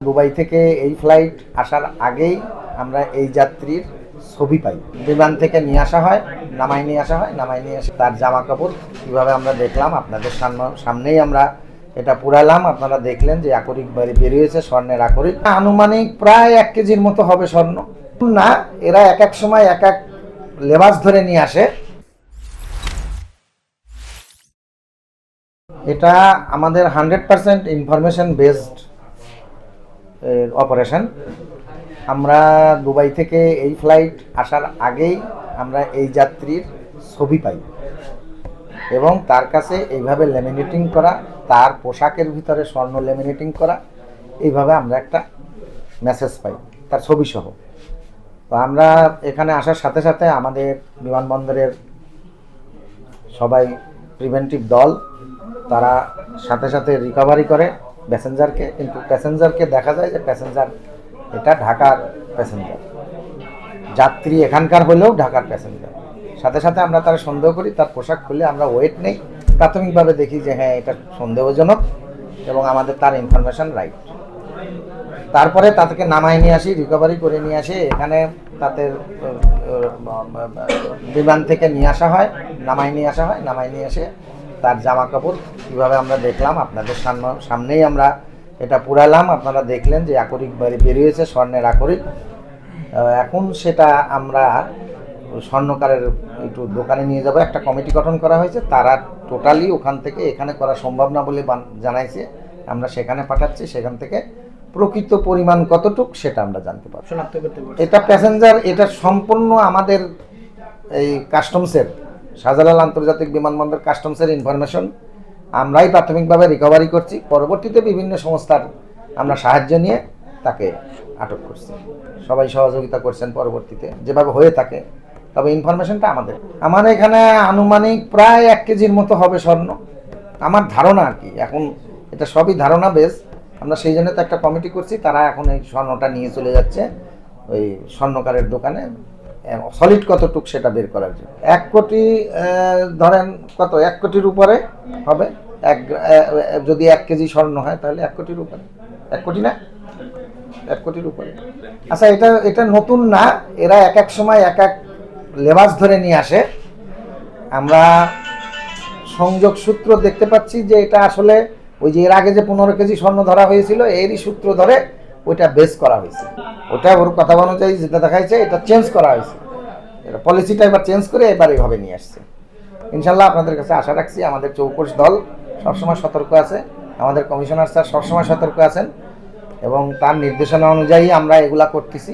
Dubai থেকে এই flight আসার আগেই আমরা এই যাত্রীর ছবি পাই। বিমান থেকে নিয়ে আসা হয়, নামাই নিয়ে এসে তার জামা কাপড় কীভাবে আমরা দেখলাম আপনাদের সামনেই আমরা এটা পুরালাম। আপনারা দেখলেন যে আকরিক বেরিয়েছে, স্বর্ণের আকরিক আনুমানিক প্রায় 1 কেজির মতো হবে স্বর্ণ। না, এরা এক এক সময় এক এক লেবাস ধরে নিয়ে আসে। এটা আমাদের 100% ইনফরমেশন বেসড অপারেশন। আমরা দুবাই থেকে এই ফ্লাইট আসার আগেই আমরা এই যাত্রীর ছবি পাই এবং তার কাছে এইভাবে ল্যামিনেটিং করা, তার পোশাকের ভিতরে স্বর্ণ ল্যামিনেটিং করা, এইভাবে আমরা একটা মেসেজ পাই তার ছবি সহ। তো আমরা এখানে আসার সাথে সাথে আমাদের বিমানবন্দরের সবাই প্রিভেন্টিভ দল তারা সাথে সাথে রিকভারি করে প্যাসেঞ্জারকে, কিন্তু প্যাসেঞ্জারকে দেখা যায় যে প্যাসেঞ্জার এটা ঢাকার প্যাসেঞ্জার, যাত্রী এখানকার হলেও ঢাকার প্যাসেঞ্জার। সাথে সাথে আমরা তারা সন্দেহ করি, তার পোশাক খুলে আমরা ওয়েট নেই, প্রাথমিকভাবে দেখি যে হ্যাঁ এটা সন্দেহজনক এবং আমাদের তার ইনফরমেশন রাইট। তারপরে তাদেরকে নামায় নিয়ে আসি, রিকভারি করে নিয়ে আসি। এখানে তাদের বিমান থেকে নিয়ে আসা হয়, নামাই নিয়ে এসে তার জামা কাপড় কীভাবে আমরা দেখলাম আপনাদের সামনেই আমরা এটা পুরালাম। আপনারা দেখলেন যে আকরিক বেরিয়েছে, স্বর্ণের আকরিক। এখন সেটা আমরা স্বর্ণকারের একটু দোকানে নিয়ে যাব, একটা কমিটি গঠন করা হয়েছে, তারা টোটালি ওখান থেকে এখানে করা সম্ভব না বলে জানাইছে। আমরা সেখানে পাঠাচ্ছি, সেখান থেকে প্রকৃত পরিমাণ কতটুক সেটা আমরা জানতে পারবো। এটা প্যাসেঞ্জার, এটা সম্পূর্ণ আমাদের এই কাস্টমসের, শাহজালাল আন্তর্জাতিক বিমানবন্দর কাস্টমসের ইনফরমেশন আমরাই প্রাথমিকভাবে রিকভারি করছি। পরবর্তীতে বিভিন্ন সংস্থার আমরা সাহায্য নিয়ে তাকে আটক করছি, সবাই সহযোগিতা করছেন পরবর্তীতে যেভাবে হয়ে থাকে। তবে ইনফরমেশনটা আমার এখানে আনুমানিক প্রায় 1 কেজির মতো হবে স্বর্ণ, আমার ধারণা আর কি। এখন এটা সবই ধারণা বেস, আমরা সেই জন্য তো একটা কমিটি করছি, তারা এখন এই স্বর্ণটা নিয়ে চলে যাচ্ছে ওই স্বর্ণকারের দোকানে, সলিড কতটুক সেটা বের করার জন্য। 1 কোটি ধরেন কত, 1 কোটির উপরে হবে। যদি 1 কেজি স্বর্ণ হয় তাহলে 1 কোটির উপরে, 1 কোটি না, 1 কোটির উপরে। আচ্ছা, এটা নতুন না, এরা এক এক সময় এক এক লেবাস ধরে নিয়ে আসে। আমরা সংযোগ সূত্র দেখতে পাচ্ছি যে এটা আসলে ওই যে এর আগে যে 15 কেজি স্বর্ণ ধরা হয়েছিল এরই সূত্র ধরে ওইটা বেস করা হয়েছে। ওটা ওর কথা অনুযায়ী যেটা দেখাইছে এটা চেঞ্জ করা হয়েছে, এটা পলিসিটা এবার চেঞ্জ করে এবার এইভাবে নিয়ে আসছে। ইনশাল্লাহ আপনাদের কাছে আশা রাখছি, আমাদের চৌকস দল সবসময় সতর্ক আছে, আমাদের কমিশনার স্যার সবসময় সতর্ক আছেন এবং তার নির্দেশনা অনুযায়ী আমরা এগুলা করতেছি।